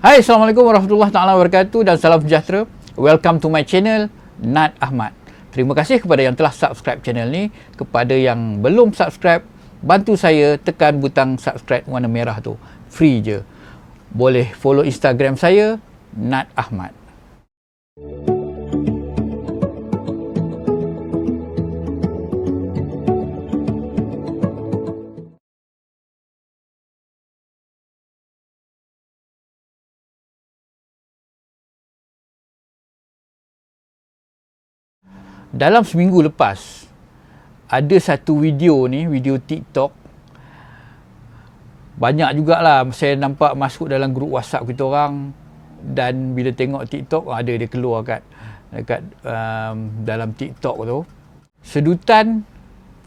Hai, Assalamualaikum warahmatullahi taala wabarakatuh dan salam sejahtera. Welcome to my channel, Nat Ahmad. Terima kasih kepada yang telah subscribe channel ni. Kepada yang belum subscribe, bantu saya tekan butang subscribe warna merah tu. Free je. Boleh follow Instagram saya, Nat Ahmad. Dalam seminggu lepas, ada satu video ni, video TikTok. Banyak jugalah saya nampak masuk dalam grup WhatsApp kita orang. Dan bila tengok TikTok, ada dia keluar dekat dalam TikTok tu. Sedutan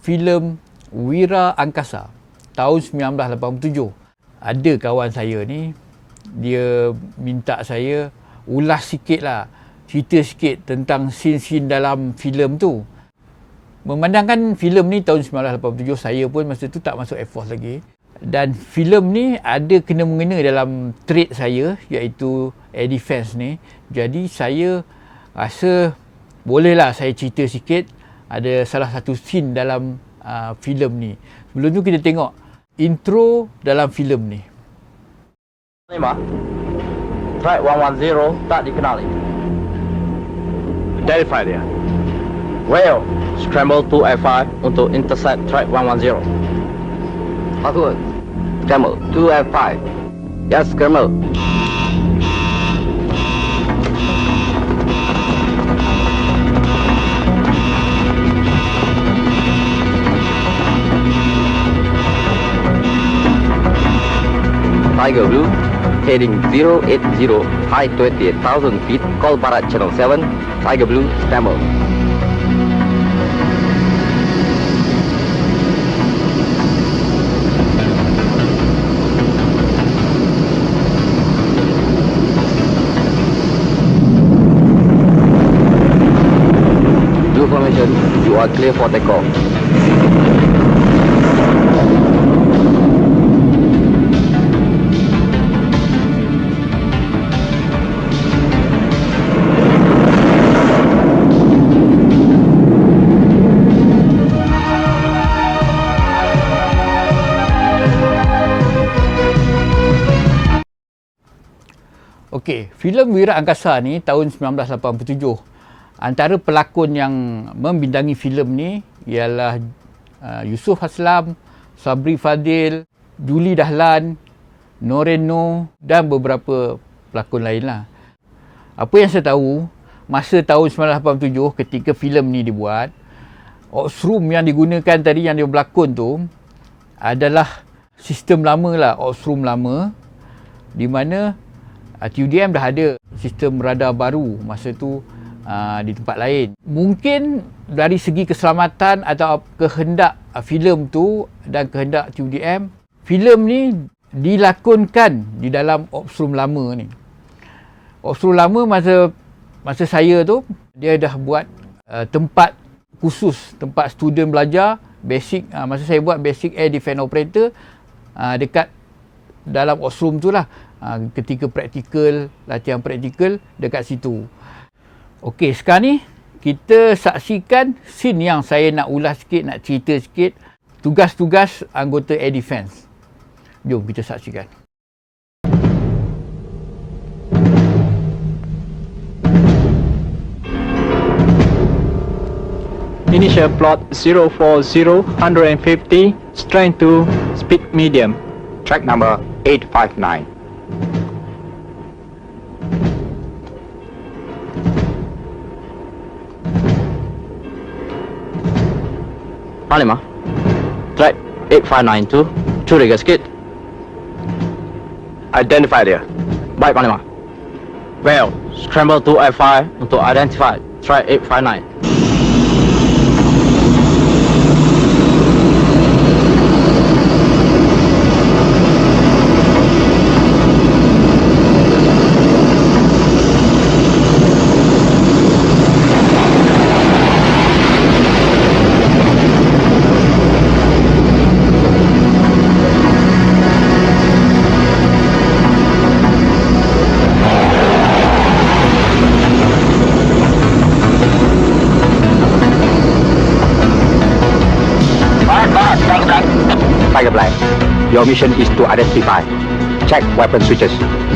filem Wira Angkasa tahun 1987. Ada kawan saya ni, dia minta saya ulas sikit lah, cerita sikit tentang scene-scene dalam filem tu. Memandangkan filem ni tahun 1987, saya pun masa tu tak masuk Air Force lagi. Dan filem ni ada kena-mengena dalam trade saya, iaitu air defense ni. Jadi saya rasa bolehlah saya cerita sikit. Ada salah satu scene dalam filem ni. Sebelum tu kita tengok intro dalam filem ni. 5 Track 110 tak dikenali. Identify dia. Well, scramble to F5 untuk intercept track 110. Password. Scramble to F5. Yes, scramble. Tiger Blue, heading 080, high 28,000 feet, call Barat Channel 7, Tiger Blue, scramble. Blue formation, you are clear for takeoff. Okey, filem Wira Angkasa ni tahun 1987. Antara pelakon yang membintangi filem ni ialah Yusuf Haslam, Sabri Fadil, Julie Dahlan, Noren Noor dan beberapa pelakon lain lah. Apa yang saya tahu, masa tahun 1987 ketika filem ni dibuat, ops room yang digunakan tadi yang dia berlakon tu adalah sistem lama lah, ops room lama, di mana TUDM dah ada sistem radar baru masa tu di tempat lain. Mungkin dari segi keselamatan atau kehendak filem tu dan kehendak TUDM, filem ni dilakonkan di dalam ops room lama ni. Ops room lama masa saya tu, dia dah buat tempat khusus, tempat student belajar basic. Masa saya buat basic air defense operator, dekat dalam ops room tu lah. Ketika praktikal, latihan praktikal dekat situ. Okey, sekarang ni kita saksikan scene yang saya nak ulas sikit, nak cerita sikit, tugas-tugas anggota air defense. Jom kita saksikan. Initial plot 040, 150, strength 2, speed medium. Track number 859. Panglima, track 8592, two rigger skid. Identify dia. Baik Panglima. Well, scramble to F5 untuk identify track 859. Your mission is to identify. Check weapon switches.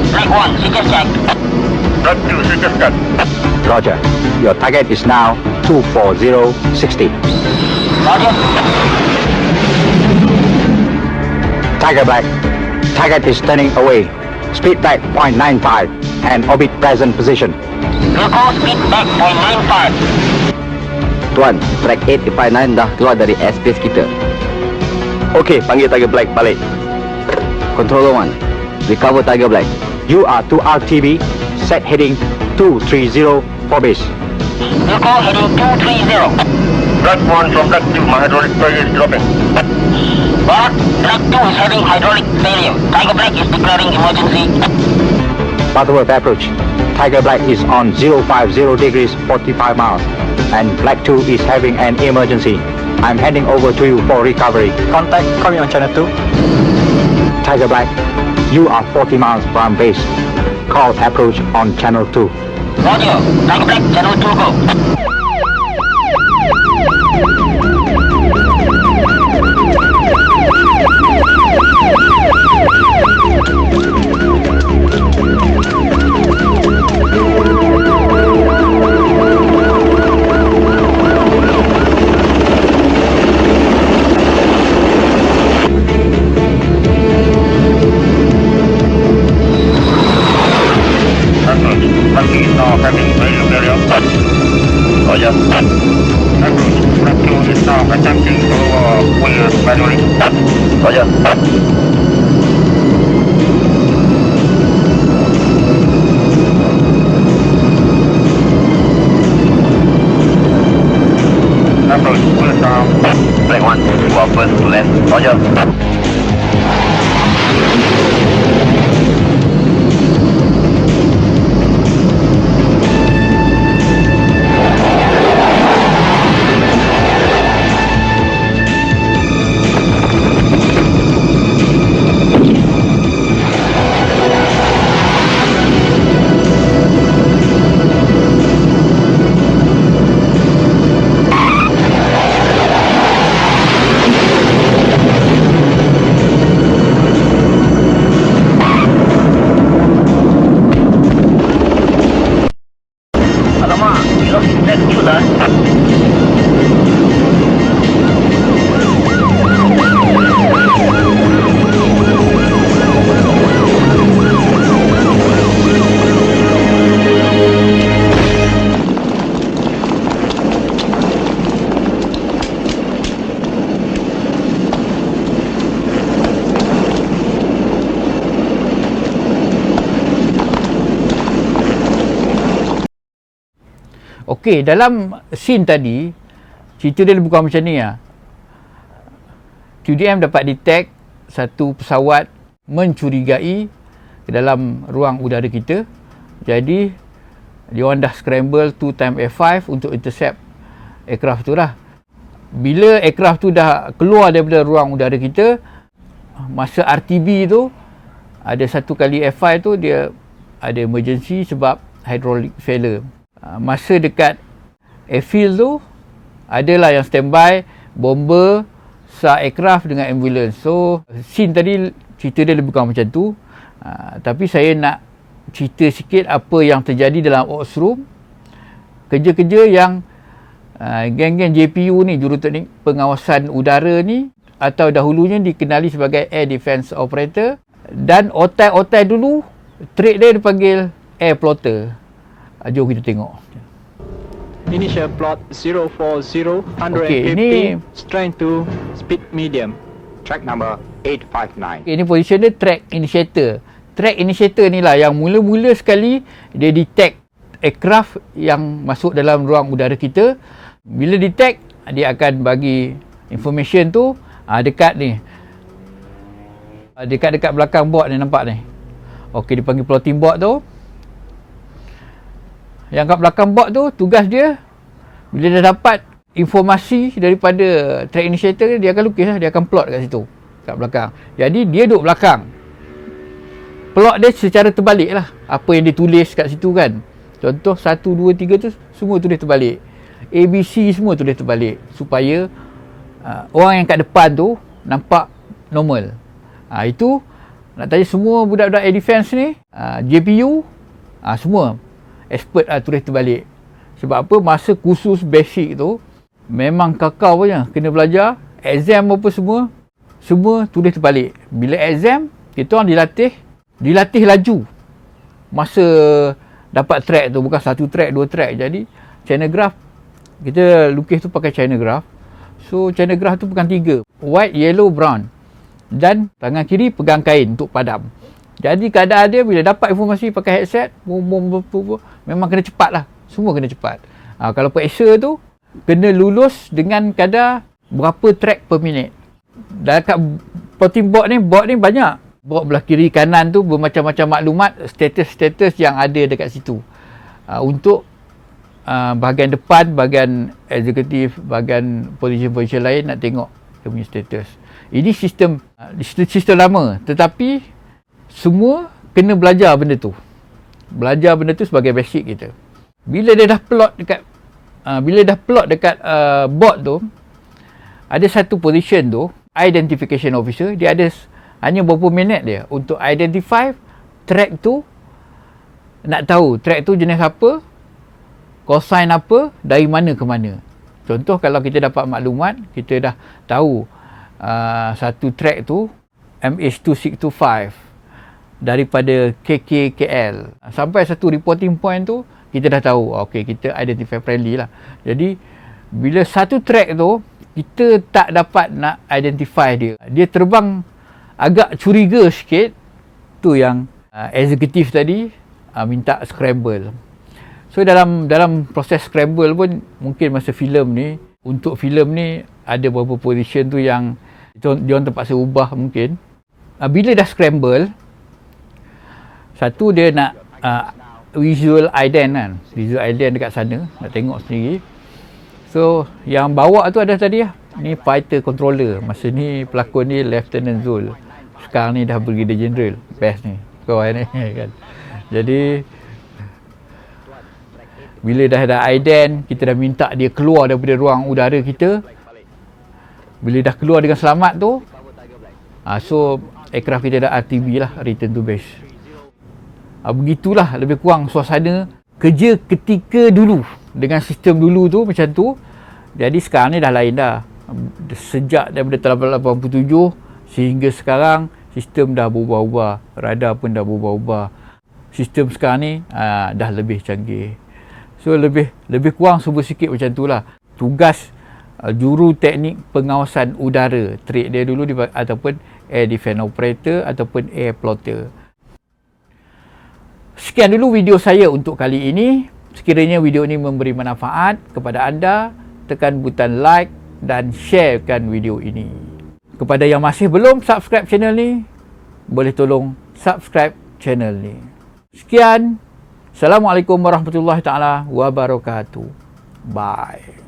Black 1, switches check. Black 2, switches cut. Roger. Your target is now 24060. Roger. Tiger Black. Target is turning away. Speed back 0.95 and orbit present position. Local speed back 0.95. Tuan, track 859 dah keluar dari airspace kita. Okay, panggil Tiger Black balik. Controller 1, recover Tiger Black. You are to RTV. Set heading 230 for base. Local heading 230. Black 1 from Black 2, my hydraulic failure is dropping. Barak, Black 2 is having hydraulic failure. Tiger Black is declaring emergency. Butterworth approach. Tiger Black is on 050 degrees 45 miles and Black 2 is having an emergency. I'm handing over to you for recovery. Contact, call me on channel 2. Tiger Black, you are 40 miles from base. Call approach on channel 2. Roger. Tiger Black, channel 2 go. Black 2 is now having failure area. Roger. Approach. Black 2 is now attempting to pull manually. Roger. Approach. Pull it down. Black 1, you are first to land. Roger. Okey, dalam scene tadi, cerita dia bukan macam ni lah. QDM dapat detect satu pesawat mencurigai ke dalam ruang udara kita. Jadi, dia orang dah scramble 2 F5 untuk intercept aircraft tu lah. Bila aircraft tu dah keluar daripada ruang udara kita, masa RTB tu, ada satu kali F5 tu, dia ada emergency sebab hydraulic failure. Masa dekat airfield tu, adalah yang standby bomber, aircraft dengan ambulance. So scene tadi cerita dia lebih kurang macam tu. Tapi saya nak cerita sikit apa yang terjadi dalam ops room, kerja-kerja yang geng-geng JPU ni, juruteknik pengawasan udara ni, atau dahulunya dikenali sebagai Air Defence Operator, dan otai-otai dulu trade dia dipanggil Air Plotter. Jom kita tengok. Initial plot 040 150, Okey, ini strength 2, speed medium. Track number 859. ini position dia track initiator. Track initiator ni lah yang mula-mula sekali dia detect aircraft yang masuk dalam ruang udara kita. Bila detect, dia akan bagi information tu dekat ni. Dekat-dekat belakang board ni, nampak ni. Okey, dia panggil plotting board tu. Yang kat belakang board tu, tugas dia, bila dia dapat informasi daripada track initiator, dia akan lukis lah, dia akan plot kat situ, kat belakang. Jadi dia duduk belakang, plot dia secara terbalik lah, apa yang dia tulis kat situ kan. Contoh 1, 2, 3 tu semua tulis terbalik, ABC semua tulis terbalik, supaya orang yang kat depan tu nampak normal. Itu nak tanya semua budak-budak air defense ni, JPU, semua expert tulis terbalik. Sebab apa? Masa kursus basic tu memang kakao punya, kena belajar. Exam apa semua tulis terbalik. Bila exam, kita orang dilatih laju. Masa dapat track tu, bukan satu track, dua track. Jadi channel graph, kita lukis tu pakai channel graph. So channel graph tu bukan 3, white, yellow, brown, dan tangan kiri pegang kain untuk padam. Jadi keadaan dia bila dapat informasi pakai headset, memang kena cepat lah. Semua kena cepat. Kalau periksa tu, kena lulus dengan kadar berapa track per minit. Dan kat plotting board ni banyak. Board belah kiri kanan tu bermacam-macam maklumat, status-status yang ada dekat situ. Untuk bahagian depan, bahagian eksekutif, bahagian position lain nak tengok dia punya status. Ini sistem lama, tetapi semua kena belajar benda tu. Belajar benda tu sebagai basic kita. Bila dia dah plot dekat board tu, ada satu position tu, identification officer, dia ada hanya beberapa minit dia untuk identify track tu. Nak tahu track tu jenis apa, cosine apa, dari mana ke mana. Contoh kalau kita dapat maklumat, kita dah tahu satu track tu MH2625 daripada KKKL sampai satu reporting point tu, kita dah tahu, okey, kita identify friendly lah. Jadi bila satu track tu kita tak dapat nak identify dia terbang agak curiga sikit, tu yang eksekutif tadi minta scramble. So dalam proses scramble pun mungkin masa filem ni, untuk filem ni ada beberapa position tu yang dia orang terpaksa ubah mungkin. Bila dah scramble, satu dia nak visual ident kan, visual ident dekat sana, nak tengok sendiri. So yang bawa tu ada tadi lah, ni fighter controller. Masa ni pelakon ni Lieutenant Zul, sekarang ni dah Brigadier General, best ni kawan ni kan. Jadi bila dah ada ident, kita dah minta dia keluar daripada ruang udara kita. Bila dah keluar dengan selamat tu, so aircraft kita dah RTB lah, return to base. Begitulah lebih kurang suasana kerja ketika dulu. Dengan sistem dulu tu macam tu. Jadi sekarang ni dah lain dah. Sejak daripada tahun 87 sehingga sekarang, sistem dah berubah-ubah, radar pun dah berubah-ubah. Sistem sekarang ni dah lebih canggih. So lebih kurang serba sikit macam tu lah. Tugas juru teknik pengawasan udara, trade dia dulu ataupun air defense operator ataupun air plotter. Sekian dulu video saya untuk kali ini. Sekiranya video ini memberi manfaat kepada anda, tekan butang like dan sharekan video ini. Kepada yang masih belum subscribe channel ni, boleh tolong subscribe channel ni. Sekian. Assalamualaikum warahmatullahi taala wabarakatuh. Bye.